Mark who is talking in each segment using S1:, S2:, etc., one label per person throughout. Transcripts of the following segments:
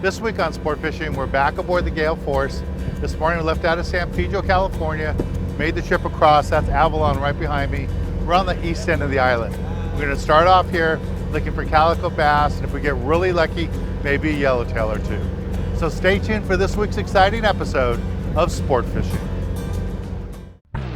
S1: This week on Sport Fishing, we're back aboard the Gail Force. This morning we left out of San Pedro, California, made the trip across. That's Avalon right behind me. We're on the east end of the island. We're going to start off here looking for calico bass, and if we get really lucky, maybe a yellowtail or two. So stay tuned for this week's exciting episode of Sport Fishing.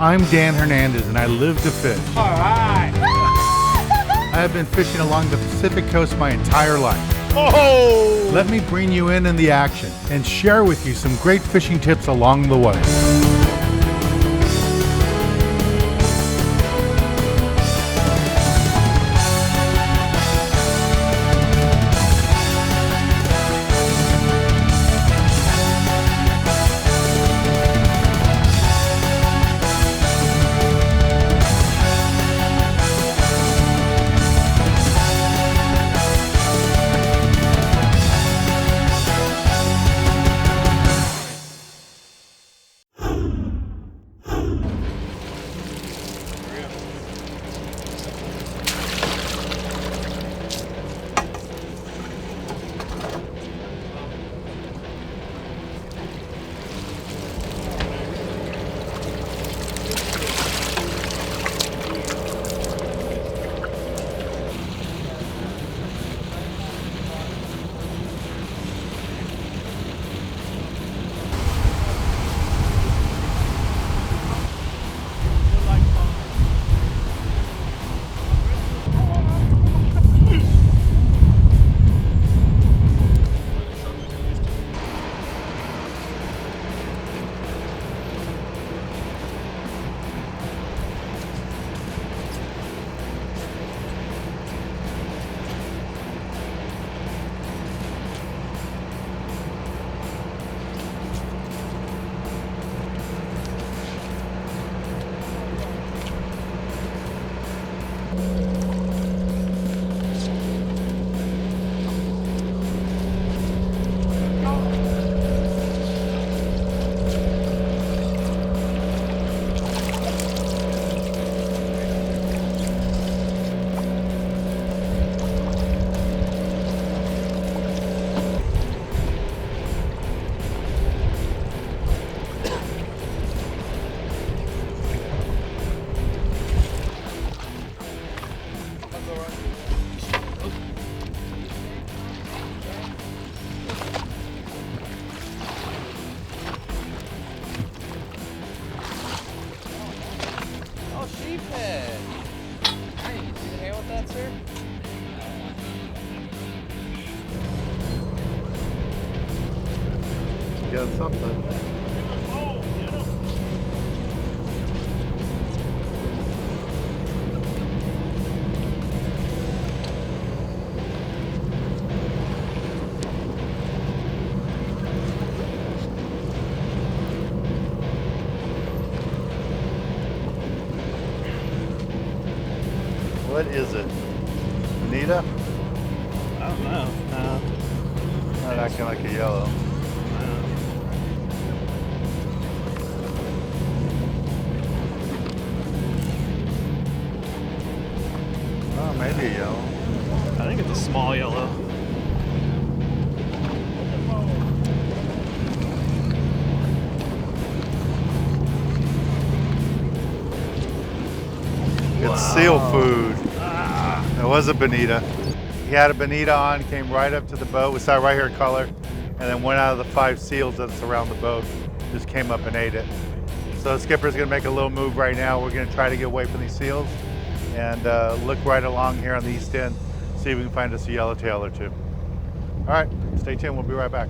S1: I'm Dan Hernandez, and I live to fish.
S2: All right.
S1: I have been fishing along the Pacific coast my entire life.
S2: Oh!
S1: Let me bring you in the action and share with you some great fishing tips along the way. Get something. What is it? Bonita?
S2: I don't know.
S1: Not acting like a yellow. Oh, maybe a yellow.
S2: I think it's a small yellow.
S1: It's seal food. It was a bonita. He had a bonita on, came right up to the boat. We saw it right here at color, and then one out of the 5 seals that surround the boat just came up and ate it. So the skipper's gonna make a little move right now. We're gonna try to get away from these seals and look right along here on the east end, see if we can find us a yellowtail or two. All right, stay tuned, we'll be right back.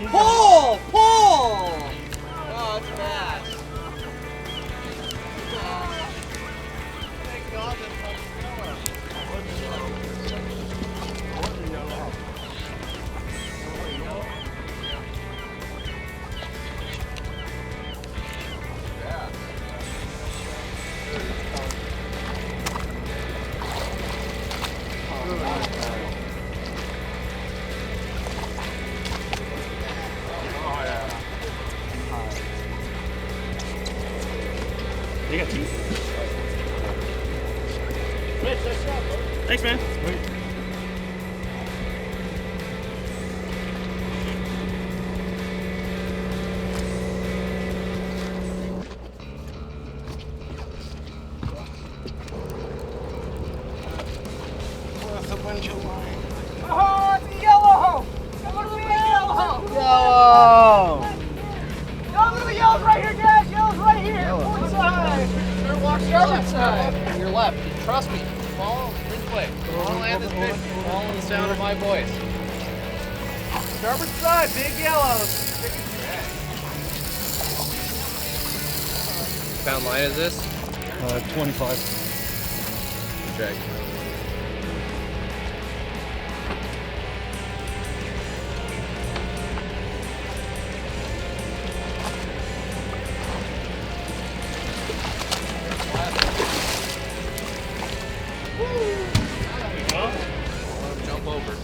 S3: Pull! Pull! Oh, it's bass. Thank God that's not
S2: You got teeth. Thanks, man.
S3: That's a bunch of line. Oh, it's a yellow! Look at the yellow! Yellow! No, look at the yellow's right here, guys! Yellow's right here! Port side! Starboard side! Your left. Trust me. Follow this way. Follow land this big. Follow the sound of my voice. Starboard side, big yellows. Pound line is this?
S4: 25.
S3: Drag. Jump over.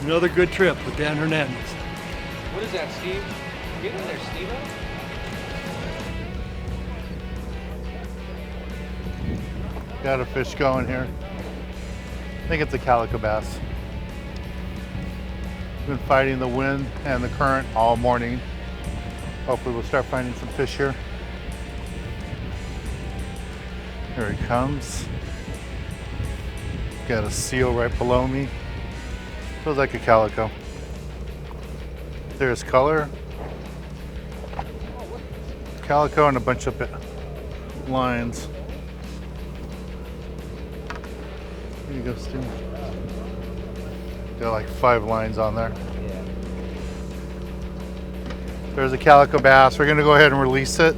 S4: Another good trip with Dan Hernandez.
S3: What is that, Steve? Get in there, Steve.
S1: Got a fish going here. I think it's a calico bass. Been fighting the wind and the current all morning. Hopefully we'll start finding some fish here. Here he comes. Got a seal right below me. Feels like a calico. There's color. Calico and a bunch of lines. Here you go, Stu. Got like 5 lines on there. There's a calico bass. We're gonna go ahead and release it.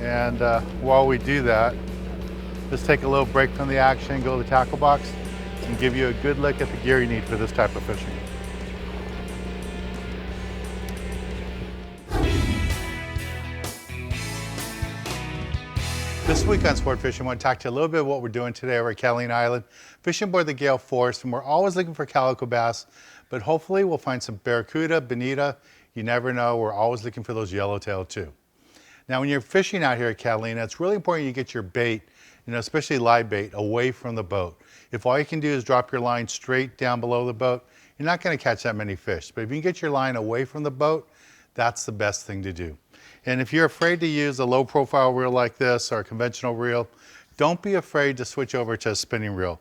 S1: And while we do that, just take a little break from the action, go to the tackle box, and give you a good look at the gear you need for this type of fishing. This week on Sport Fishing, I want to talk to you a little bit about what we're doing today over at Catalina Island, fishing aboard the Gail Force, and we're always looking for calico bass, but hopefully we'll find some barracuda, bonita. You never know, we're always looking for those yellowtail too. Now, when you're fishing out here at Catalina, it's really important you get your bait, especially live bait, away from the boat. If all you can do is drop your line straight down below the boat, you're not going to catch that many fish. But if you can get your line away from the boat, that's the best thing to do. And if you're afraid to use a low profile reel like this or a conventional reel, don't be afraid to switch over to a spinning reel.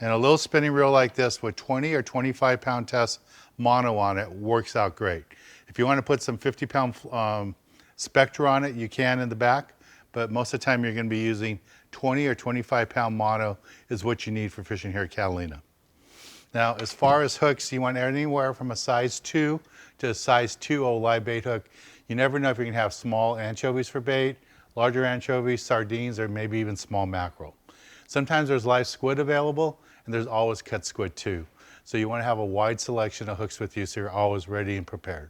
S1: And a little spinning reel like this with 20 or 25 pound test mono on it works out great. If you want to put some 50 pound Spectra on it, you can in the back, but most of the time you're going to be using 20 or 25 pound mono is what you need for fishing here at Catalina. Now, as far as hooks, you want anywhere from a size 2 to a size 2.0 live bait hook. You never know if you're going to have small anchovies for bait, larger anchovies, sardines, or maybe even small mackerel. Sometimes there's live squid available, and there's always cut squid too. So you want to have a wide selection of hooks with you so you're always ready and prepared.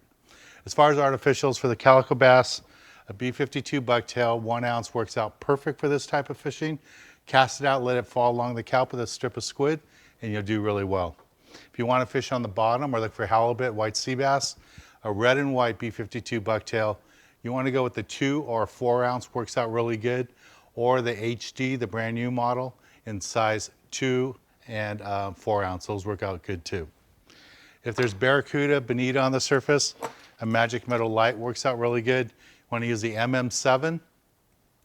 S1: As far as artificials for the calico bass, a B52 Bucktail 1 ounce works out perfect for this type of fishing. Cast it out, let it fall along the kelp with a strip of squid, and you'll do really well. If you want to fish on the bottom or look for halibut, white sea bass, a red and white B52 Bucktail, you want to go with the 2 or 4 ounce, works out really good, or the HD, the brand new model, in size 2 and 4 ounce. Those work out good too. If there's barracuda, bonita on the surface, a magic metal light works out really good. You want to use the MM7,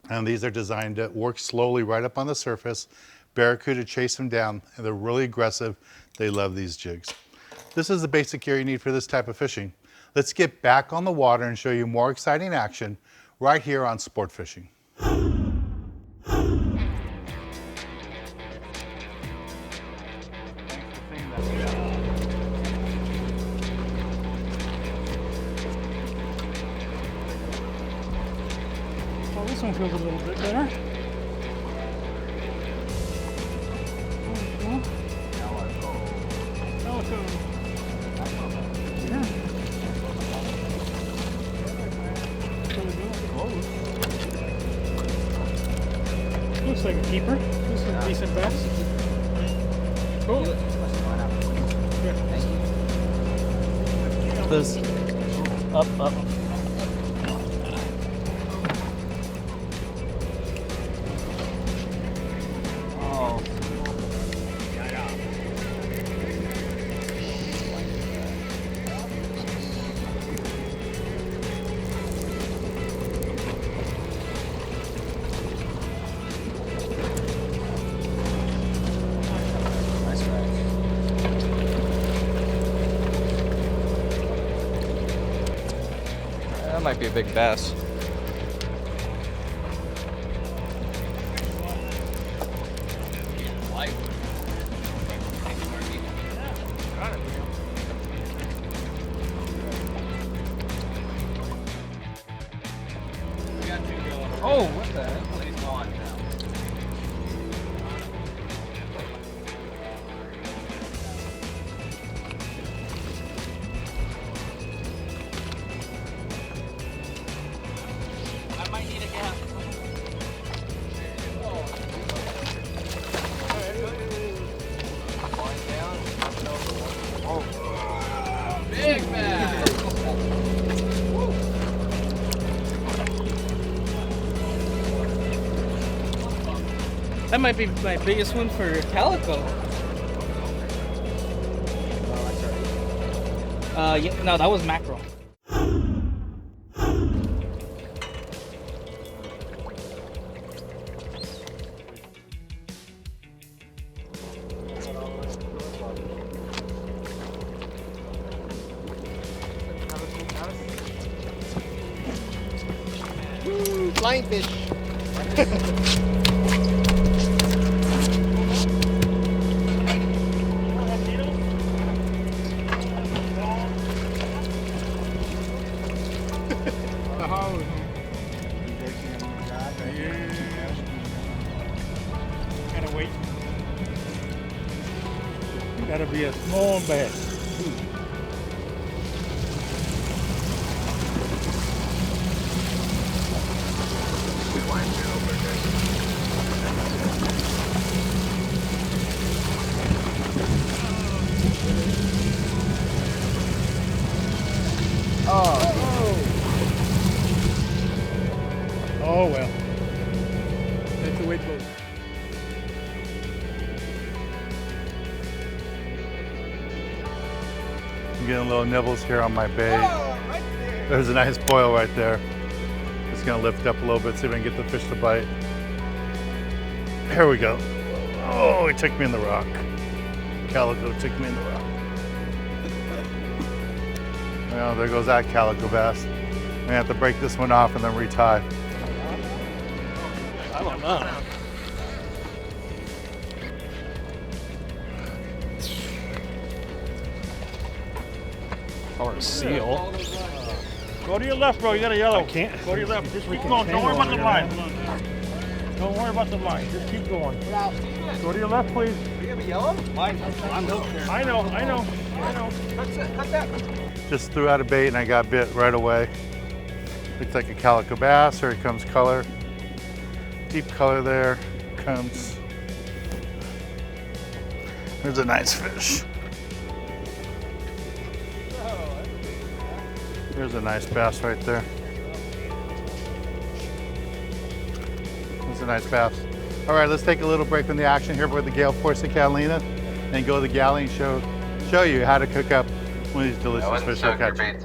S1: and these are designed to work slowly right up on the surface. Barracuda chase them down, and they're really aggressive. They love these jigs. This is the basic gear you need for this type of fishing. Let's get back on the water and show you more exciting action right here on Sport Fishing.
S3: one feels a little bit better. Calico. Yeah. Looks like a keeper. This is a decent bass. Cool.
S2: This. Up. Oh.
S5: That might be a big bass. Oh, what the heck?
S3: I might need a gap.
S5: Big bass!
S3: That might be my biggest one for Calico. Yeah, no, that was mackerel.
S6: Woo, flying fish.
S3: Gotta wait. Gotta be a small bass. Oh well. That's the way it goes.
S1: I'm getting little nibbles here on my bait. There's a nice boil right there. Just gonna lift up a little bit, see if I can get the fish to bite. Here we go. Oh, he took me in the rock. Calico took me in the rock. Well, there goes that calico bass. I'm gonna have to break this one off and then retie.
S2: I don't know.
S5: Or a seal.
S2: Go to your left, bro. You got a yellow. I can't. Go to your left. Just keep going. Don't worry about the line. Don't worry about the line. Just keep going. Go to your left, please.
S6: You have a yellow? Mine. I'm hooked there.
S2: I know.
S6: Cut that.
S1: Just threw out a bait and I got bit right away. Looks like a calico bass. Here comes color. Deep color there. Comes. There's a nice fish. There's a nice bass right there. There's a nice bass. All right, let's take a little break from the action here with the Gail Force in Catalina and go to the galley and show you how to cook up one of these delicious fish we're catching.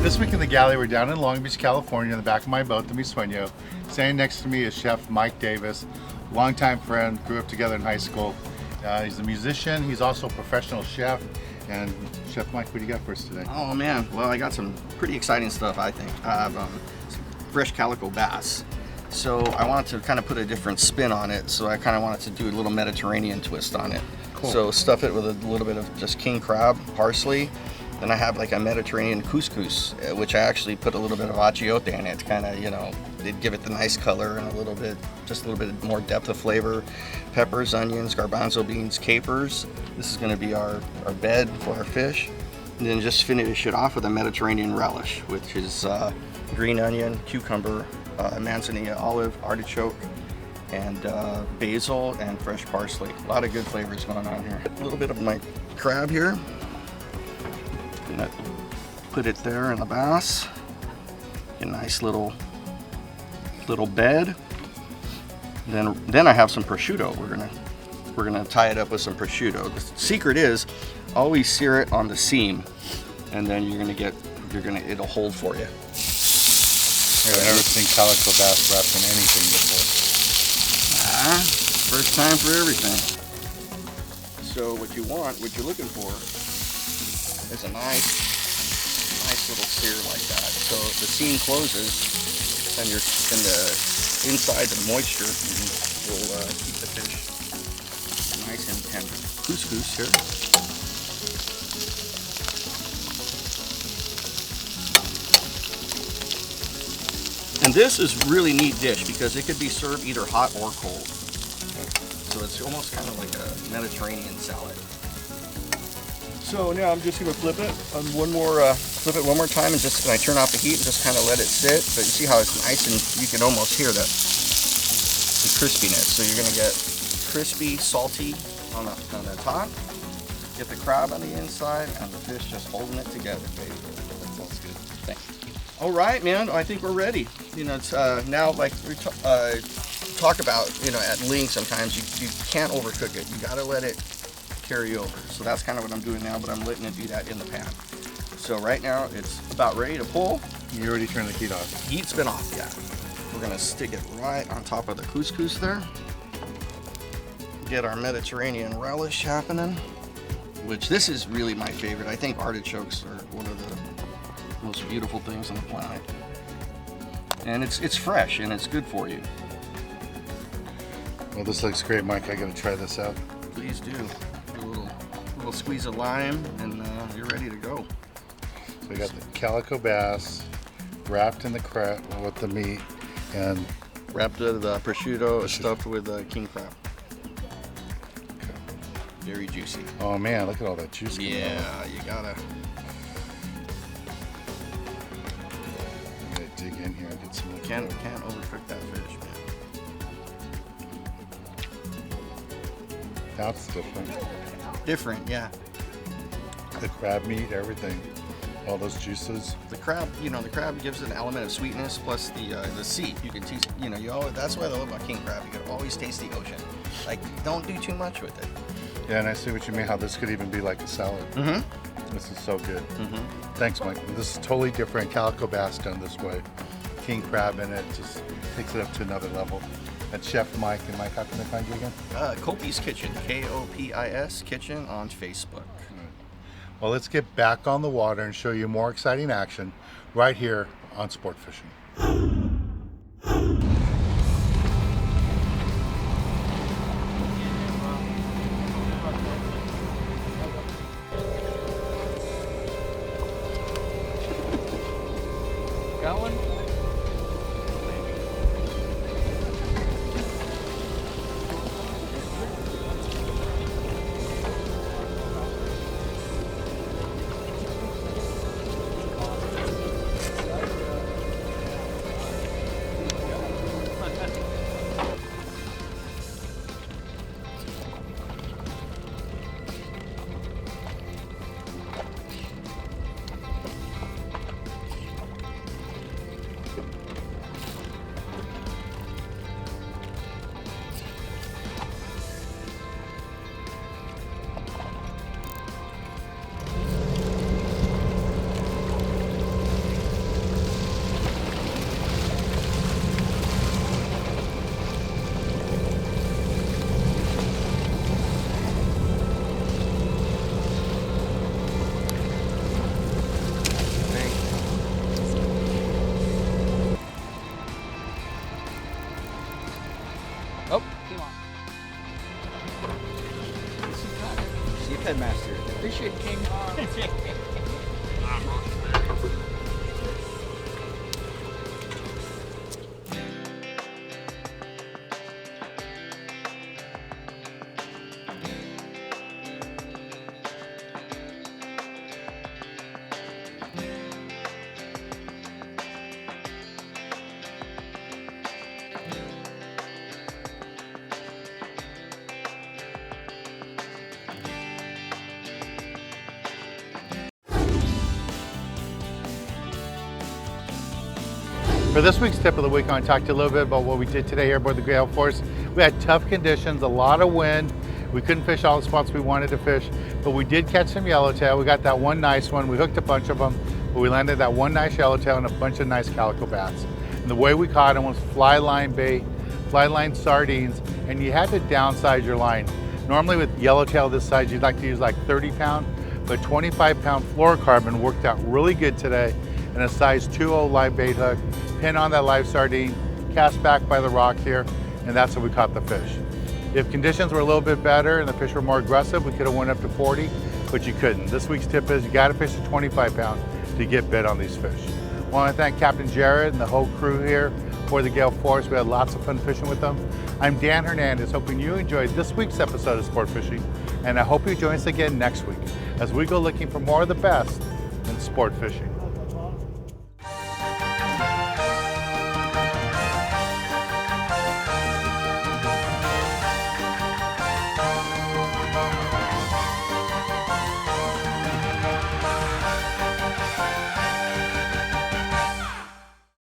S1: This week in the galley, we're down in Long Beach, California, in the back of my boat, the Mi Sueño. Standing next to me is Chef Mike Davis, longtime friend, grew up together in high school. He's a musician, he's also a professional chef. And Chef Mike, what do you got for us today?
S6: Oh man, well I got some pretty exciting stuff I think. I have some fresh calico bass. So I wanted to kind of put a different spin on it, so I kind of wanted to do a little Mediterranean twist on it.
S1: Cool.
S6: So stuff it with a little bit of just king crab, parsley, Then I have like a Mediterranean couscous, which I actually put a little bit of achiote in it to kind of, you know, it'd give it the nice color and just a little bit more depth of flavor. Peppers, onions, garbanzo beans, capers. This is going to be our bed for our fish. And then just finish it off with a Mediterranean relish, which is green onion, cucumber, manzanilla, olive, artichoke, and basil and fresh parsley. A lot of good flavors going on here. A little bit of my crab here. Gonna put it there in the bass. A nice little bed. Then I have some prosciutto. We're gonna tie it up with some prosciutto. The secret is always sear it on the seam, and then it'll hold for you.
S1: I've never seen calico bass wrapped in anything before.
S6: First time for everything. So what you're looking for is a nice little sear like that. So the seam closes, and the inside, the moisture will keep the fish nice and tender. Couscous here. And this is really neat dish because it could be served either hot or cold. So it's almost kind of like a Mediterranean salad. So now I'm just going to flip it one more time, and just when I turn off the heat and just kind of let it sit. But you see how it's nice, and you can almost hear the crispiness. So you're going to get crispy, salty on the top, get the crab on the inside, and the fish just holding it together, baby. That sounds good. Thanks. All right, man. I think we're ready. You know, it's now like we talk about. You know, at length sometimes you can't overcook it. You got to let it carry over. So that's kind of what I'm doing now, but I'm letting it do that in the pan. So right now it's about ready to pull.
S1: You already turned the heat off.
S6: Heat's been off, yeah. We're gonna stick it right on top of the couscous there. Get our Mediterranean relish happening, which this is really my favorite. I think artichokes are one of the most beautiful things on the planet. And it's fresh and it's good for you.
S1: Well, this looks great, Mike. I gotta try this out.
S6: Please do. A little squeeze of lime, and you're ready to go.
S1: So we got the calico bass wrapped in the crab with the meat, and
S6: Wrapped with prosciutto, stuffed with king crab. Very juicy.
S1: Oh man, look at all that juice.
S6: Yeah, you gotta.
S1: I'm gonna dig in here and get some.
S6: Can't overcook that fish, man.
S1: That's different.
S6: Different, yeah.
S1: The crab meat, everything, all those juices.
S6: The crab, the crab gives an element of sweetness plus the sea. You can taste, you always, that's what I love about king crab. You can always taste the ocean. Like, don't do too much with it.
S1: Yeah, and I see what you mean. How this could even be like a salad.
S6: Mm-hmm.
S1: This is so good.
S6: Mm-hmm.
S1: Thanks, Mike. This is totally different. Calico bass done this way. King crab in it just takes it up to another level. That's Chef Mike. And Mike, how can they find you again?
S6: Kopis Kitchen, Kopis Kitchen on Facebook.
S1: Well, let's get back on the water and show you more exciting action right here on Sport Fishing.
S5: Got one?
S1: For this week's tip of the week, I want to talk to you a little bit about what we did today here aboard the Gail Force. We had tough conditions, a lot of wind. We couldn't fish all the spots we wanted to fish, but we did catch some yellowtail. We got that one nice one. We hooked a bunch of them, but we landed that one nice yellowtail and a bunch of nice calico bass. And the way we caught them was fly line bait, fly line sardines, and you had to downsize your line. Normally with yellowtail this size, you'd like to use like 30 pound, but 25 pound fluorocarbon worked out really good today. And a size 2.0 live bait hook, pin on that live sardine, cast back by the rock here, and that's how we caught the fish. If conditions were a little bit better and the fish were more aggressive, we could have went up to 40, but you couldn't. This week's tip is you gotta fish a 25 pound to get bit on these fish. I wanna thank Captain Jared and the whole crew here for the Gail Force. We had lots of fun fishing with them. I'm Dan Hernandez, hoping you enjoyed this week's episode of Sport Fishing, and I hope you join us again next week as we go looking for more of the best in sport fishing.